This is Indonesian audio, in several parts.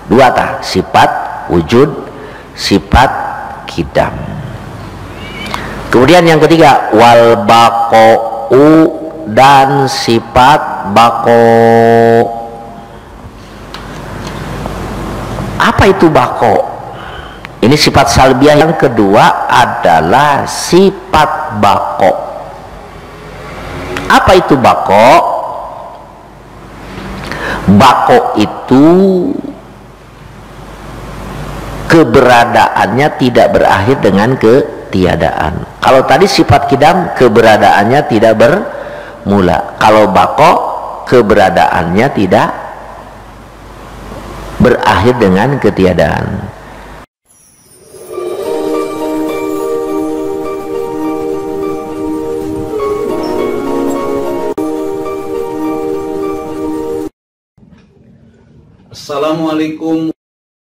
Dua tah, sifat wujud, sifat kidam. Kemudian yang ketiga, wal baqa'u, dan sifat baqo. Apa itu baqo? Ini sifat salbiah yang kedua adalah sifat baqo. Apa itu baqo? Baqo itu keberadaannya tidak berakhir dengan ketiadaan. Kalau tadi sifat kidam, keberadaannya tidak bermula. Kalau baqo, keberadaannya tidak berakhir dengan ketiadaan. Assalamualaikum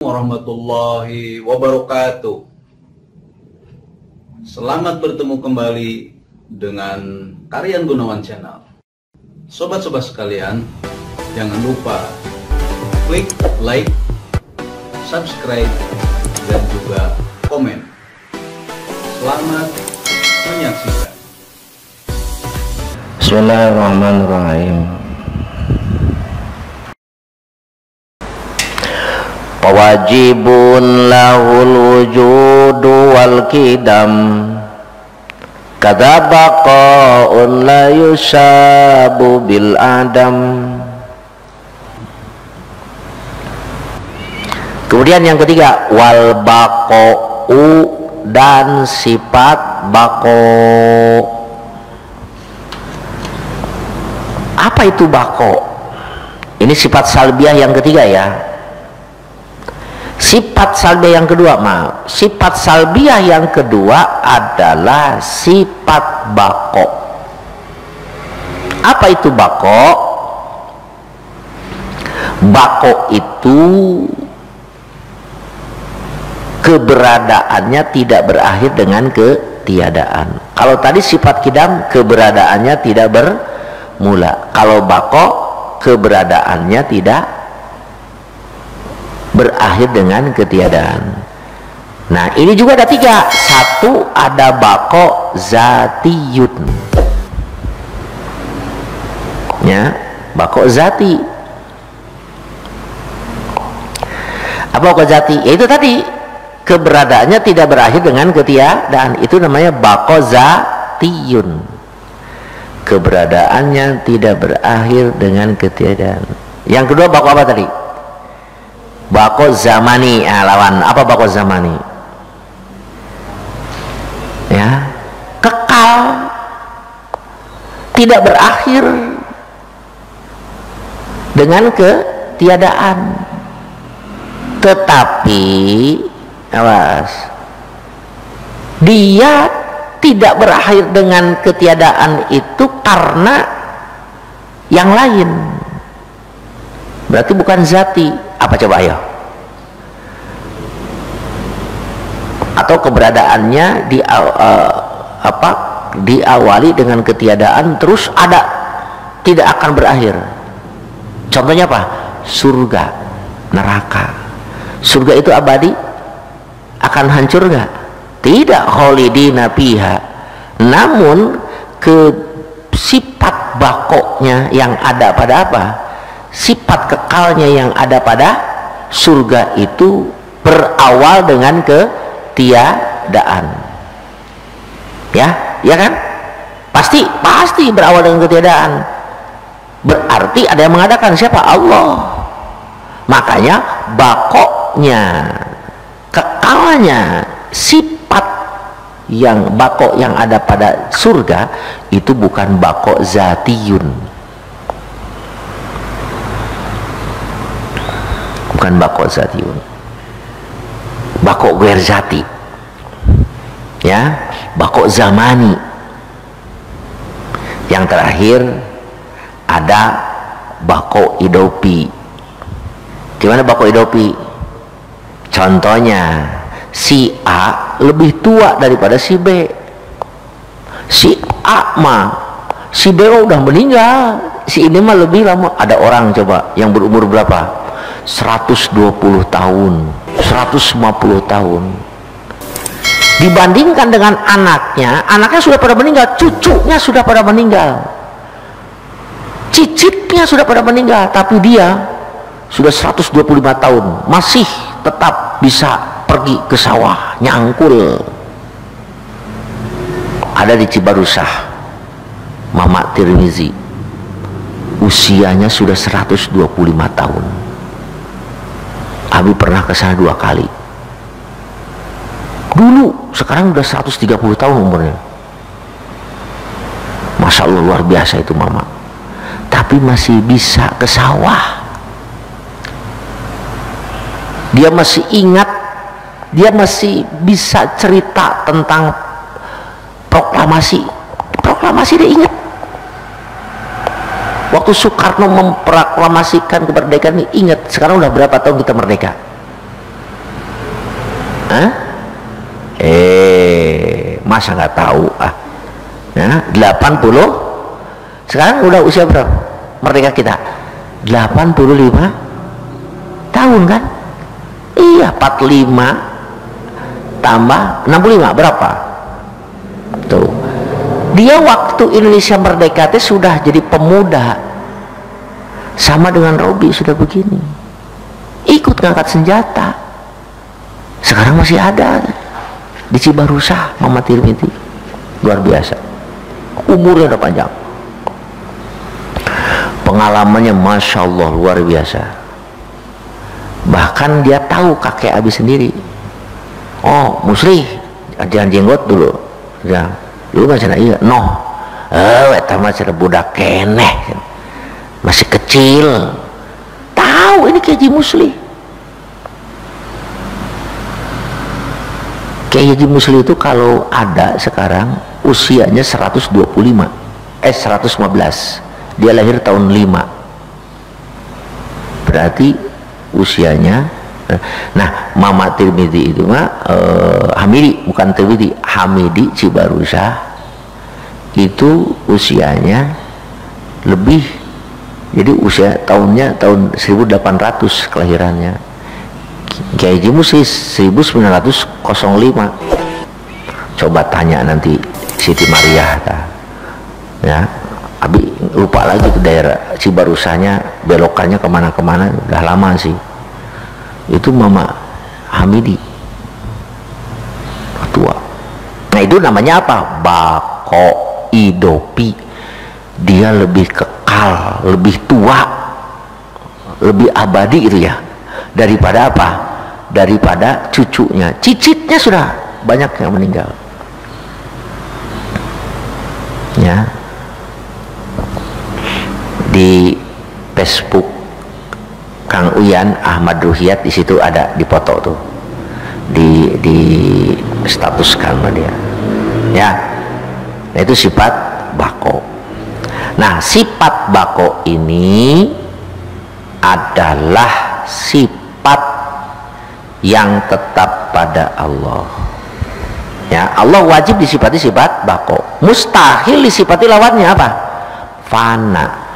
warahmatullahi wabarakatuh. Selamat bertemu kembali dengan Karyan Gunawan Channel. Sobat-sobat sekalian, jangan lupa klik like, subscribe, dan juga komen. Selamat menyaksikan. Bismillahirrahmanirrahim. Wajibun lahul wujudu wal kidam, kadza baqa'un la yusabu bil adam. Kemudian yang ketiga, wal baqa'u, dan sifat baqo. Apa itu baqo? Ini sifat salbiah yang ketiga ya. Sifat salbiah yang kedua, sifat salbiah yang kedua adalah sifat baqo. Apa itu baqo? Baqo itu keberadaannya tidak berakhir dengan ketiadaan. Kalau tadi sifat kidam, keberadaannya tidak bermula. Kalau baqo, keberadaannya tidak berakhir dengan ketiadaan. Nah, ini juga ada tiga. Satu, ada baqo zatiyun, ya, baqo zati. Apa baqo zati? Yaitu tadi keberadaannya tidak berakhir dengan ketiadaan. Itu namanya baqo zatiyun. Keberadaannya tidak berakhir dengan ketiadaan. Yang kedua, baqo apa tadi? Baqo zamani. Lawan apa baqo zamani? Ya, kekal, tidak berakhir dengan ketiadaan. Tetapi awas, dia tidak berakhir dengan ketiadaan itu karena yang lain. Berarti bukan zati. Apa coba ayo? Atau keberadaannya diawali dengan ketiadaan terus ada, tidak akan berakhir. Contohnya apa? Surga, neraka. Surga itu abadi, akan hancur nggak? Tidak, kholidina fiha. Namun sifat baqonya yang ada pada apa? Sifat kekalnya yang ada pada surga itu berawal dengan ketiadaan. Ya kan? Pasti berawal dengan ketiadaan. Berarti ada yang mengadakan. Siapa? Allah. Makanya baqonya, kekalnya, sifat yang baqo yang ada pada surga itu bukan baqo zatiyun. Bukan baqo zatiyun, baqo ghair zati, ya, baqo zamani. Yang terakhir ada baqo idopi. Gimana baqo idopi? Contohnya, si A lebih tua daripada si B. Si A si B udah meninggal, si ini mah lebih lama. Ada orang coba yang berumur berapa? 120 tahun, 150 tahun. Dibandingkan dengan anaknya sudah pada meninggal, cucunya sudah pada meninggal, cicitnya sudah pada meninggal, tapi dia sudah 125 tahun masih tetap bisa pergi ke sawah nyangkul. Ada di Cibarusah, Mama Tirmizi, usianya sudah 125 tahun. Abi pernah ke sana 2 kali dulu, sekarang udah 130 tahun umurnya. Masya Allah, luar biasa itu Mama, tapi masih bisa ke sawah. Dia masih ingat, dia masih bisa cerita tentang proklamasi dia ingat. Waktu Soekarno memproklamasikan kemerdekaan ini ingat. Sekarang udah berapa tahun kita merdeka? Hah? Masa nggak tahu? Ya, 80. Sekarang udah usia berapa merdeka kita? 85 tahun kan? Iya, 45 tambah 65 berapa? Tuh. Dia waktu Indonesia merdeka itu sudah jadi pemuda, sama dengan Robi sudah begini, ikut ngangkat senjata. Sekarang masih ada di Cibarusah, Mama Tirmizi, luar biasa. Umurnya udah panjang, pengalamannya Masya Allah luar biasa. Bahkan dia tahu kakek Abi sendiri. Oh, Musri, jangan jenggot dulu. Ya, dulu kan sana iya, noh. Eta mah cara budak keneh. Masih kecil. Tahu ini Kiai Haji Musli. Kiai Haji Musli itu kalau ada sekarang usianya 125. 115. Dia lahir tahun 5. Berarti usianya, nah Mama Tirmizi itu mah Hamidi, bukan Tirmizi, Hamidi Cibarusah itu usianya lebih, jadi usia tahunnya tahun 1800 kelahirannya. Kiai Haji Musli 1905. Coba tanya nanti Siti Mariah ya, Abi lupa lagi ke daerah Cibarusahnya, belokannya kemana-kemana, udah lama sih. Itu Mama Hamidi tua. Nah itu namanya apa? Bako Idopi. Dia lebih kekal, lebih tua, lebih abadi itu ya, daripada apa? Daripada cucunya. Cicitnya sudah banyak yang meninggal ya. Di Facebook Kang Uyan Ahmad Ruhiyat, di situ ada dipoto tuh, di statuskan sama dia ya. Nah, itu sifat bako. Nah, sifat bako ini adalah sifat yang tetap pada Allah ya. Allah wajib disifati sifat bako, mustahil disifati lawannya apa? Fana.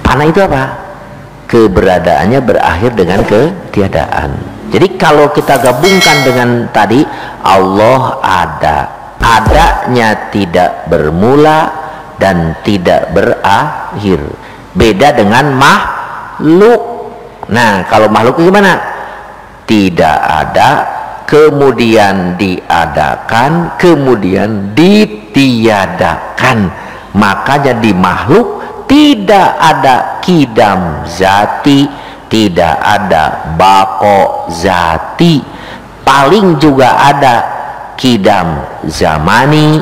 Fana itu apa? Keberadaannya berakhir dengan ketiadaan. Jadi kalau kita gabungkan dengan tadi, Allah ada, adanya tidak bermula dan tidak berakhir. Beda dengan makhluk. Nah, kalau makhluk gimana? Tidak ada, kemudian diadakan, kemudian ditiadakan. Makanya di makhluk tidak ada kidam zati, tidak ada bako zati. Paling juga ada kidam zamani,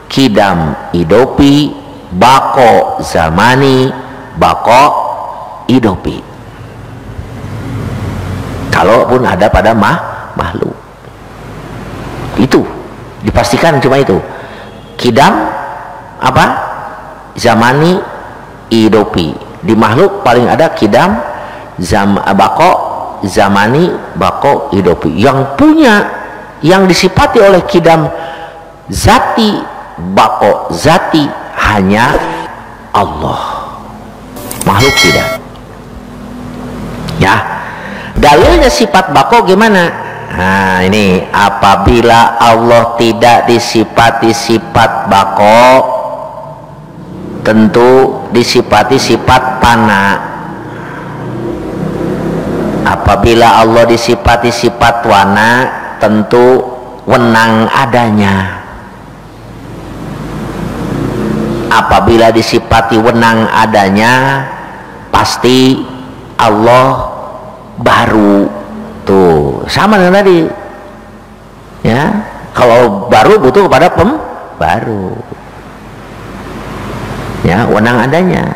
kidam idopi, bako zamani, bako idopi. Kalaupun ada pada makhluk, itu dipastikan cuma itu. Kidam apa? Zamani, idopi. Di makhluk paling ada kidam, bako, zamani, bako, idopi. Yang punya, yang disifati oleh kidam zati, bako zati hanya Allah. Makhluk tidak ya. Dalilnya sifat bako gimana? Nah ini, apabila Allah tidak disifati sifat bako, tentu disifati sifat fana. Apabila Allah disifati sifat wana, tentu wenang adanya. Apabila disifati wenang adanya, pasti Allah baru. Tuh sama dengan tadi ya, kalau baru butuh kepada pembaru ya, wenang adanya.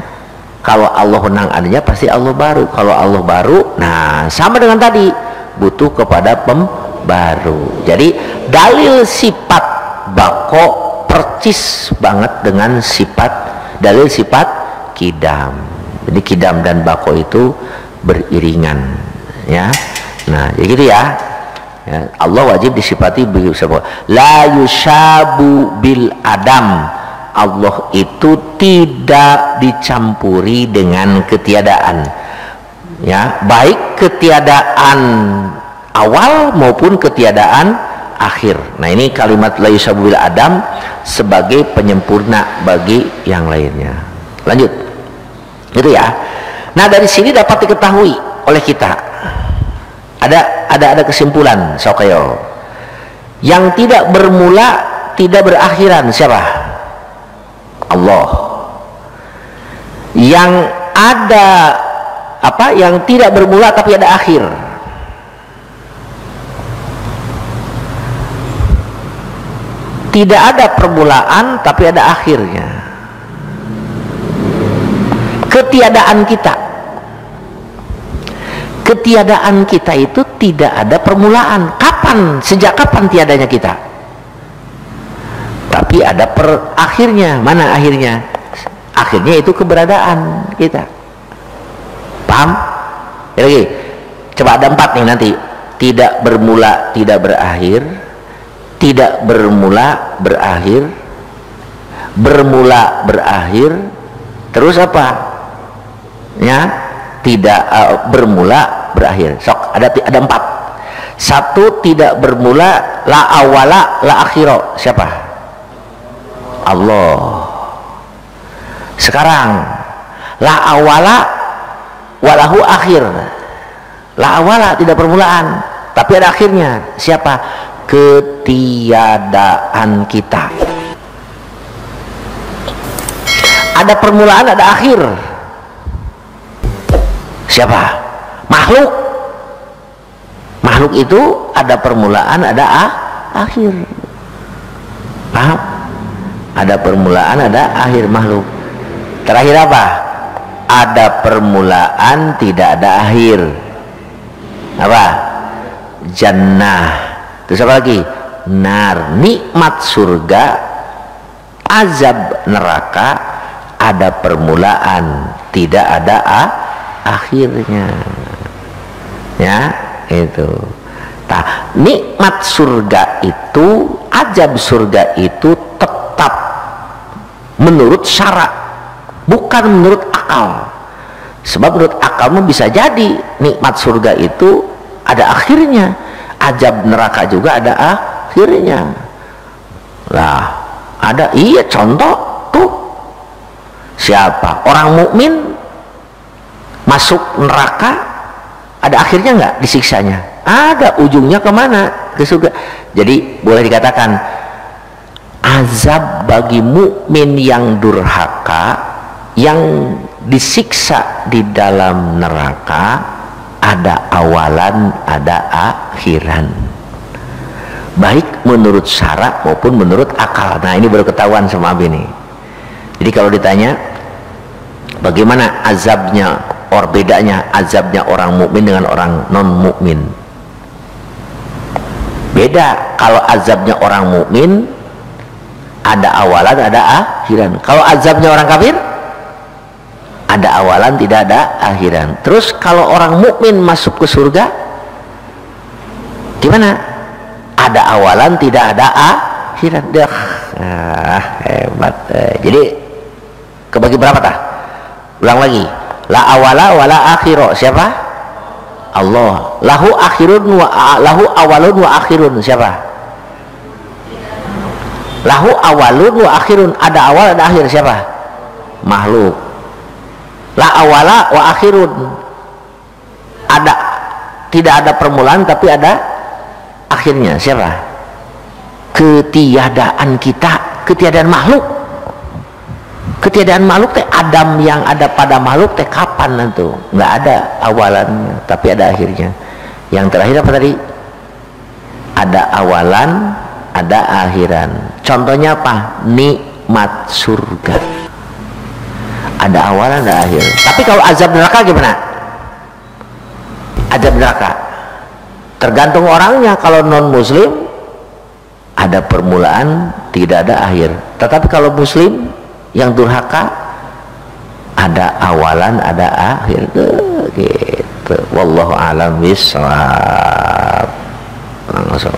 Kalau Allah wenang adanya pasti Allah baru. Kalau Allah baru, nah sama dengan tadi, butuh kepada pembaru. Jadi dalil sifat bako percis banget dengan sifat dalil sifat kidam. Jadi kidam dan bako itu beriringan ya. Nah jadi gitu ya, Allah wajib disifati la yushabu bil adam. Allah itu tidak dicampuri dengan ketiadaan ya, baik ketiadaan awal maupun ketiadaan akhir. Nah ini kalimat la yushabu bil adam sebagai penyempurna bagi yang lainnya. Lanjut gitu ya. Nah dari sini dapat diketahui oleh kita ada kesimpulan sokayo, yang tidak bermula tidak berakhiran siapa? Allah. Yang ada apa? Yang tidak bermula tapi ada akhir. Tidak ada permulaan tapi ada akhirnya. Ketiadaan kita itu tidak ada permulaan. Kapan? Sejak kapan tiadanya kita? Tapi ada akhirnya. Mana akhirnya? Akhirnya itu keberadaan kita. Paham? Ya, lagi. Coba ada 4 nih nanti. Tidak bermula, tidak berakhir. Tidak bermula, berakhir. Bermula, berakhir. Terus apa? Ya, tidak bermula, berakhir. Sok, ada 4. 1 tidak bermula, la awala la akhiro. Siapa? Allah. Sekarang la awala walahu akhir. La awala tidak permulaan tapi ada akhirnya. Siapa? Ketiadaan kita. Ada permulaan, ada akhir. Siapa? Makhluk. Makhluk itu ada permulaan, ada akhir. Paham? Ada permulaan, ada akhir makhluk. Terakhir apa? Ada permulaan, tidak ada akhir. Apa? Jannah. Terus apa lagi? Nar. Nikmat surga, azab neraka, ada permulaan, tidak ada akhirnya. Ya, itu. Nah, nikmat surga itu, azab surga itu tetap menurut syarak, bukan menurut akal. Sebab menurut akalmu bisa jadi nikmat surga itu ada akhirnya, azab neraka juga ada akhirnya. Lah, ada, iya, contoh tuh. Siapa? Orang mukmin masuk neraka, ada akhirnya nggak disiksanya? Ada, ujungnya kemana? Ke surga. Jadi boleh dikatakan azab bagi mukmin yang durhaka, yang disiksa di dalam neraka, ada awalan, ada akhiran, baik menurut syarak maupun menurut akal. Nah ini baru ketahuan sama Abi nih. Jadi kalau ditanya bagaimana azabnya, bedanya azabnya orang mukmin dengan orang non mukmin, beda. Kalau azabnya orang mukmin ada awalan, ada akhiran. Kalau azabnya orang kafir ada awalan, tidak ada akhiran. Terus kalau orang mukmin masuk ke surga gimana? Ada awalan, tidak ada akhiran. Hebat. Jadi kebagi berapa tah? Ulang lagi. La awala wala akhiro. Siapa? Allah. Lahu awalun wa akhirun. Siapa? Lahu awalun wa akhirun. Ada awal ada akhir. Siapa? Makhluk. La awala wa akhirun. Ada, tidak ada permulaan tapi ada akhirnya. Siapa? Ketiadaan kita, ketiadaan makhluk. Ketiadaan makhluk teh Adam yang ada pada makhluk teh kapan nanti? Nggak ada awalannya tapi ada akhirnya. Yang terakhir apa tadi? Ada awalan ada akhiran. Contohnya apa? Nikmat surga, ada awalan ada akhir. Tapi kalau azab neraka gimana? Azab neraka tergantung orangnya. Kalau non muslim ada permulaan tidak ada akhir, tetapi kalau muslim yang durhaka ada awalan ada akhir gitu. Wallahu a'lam bishawab. Langsung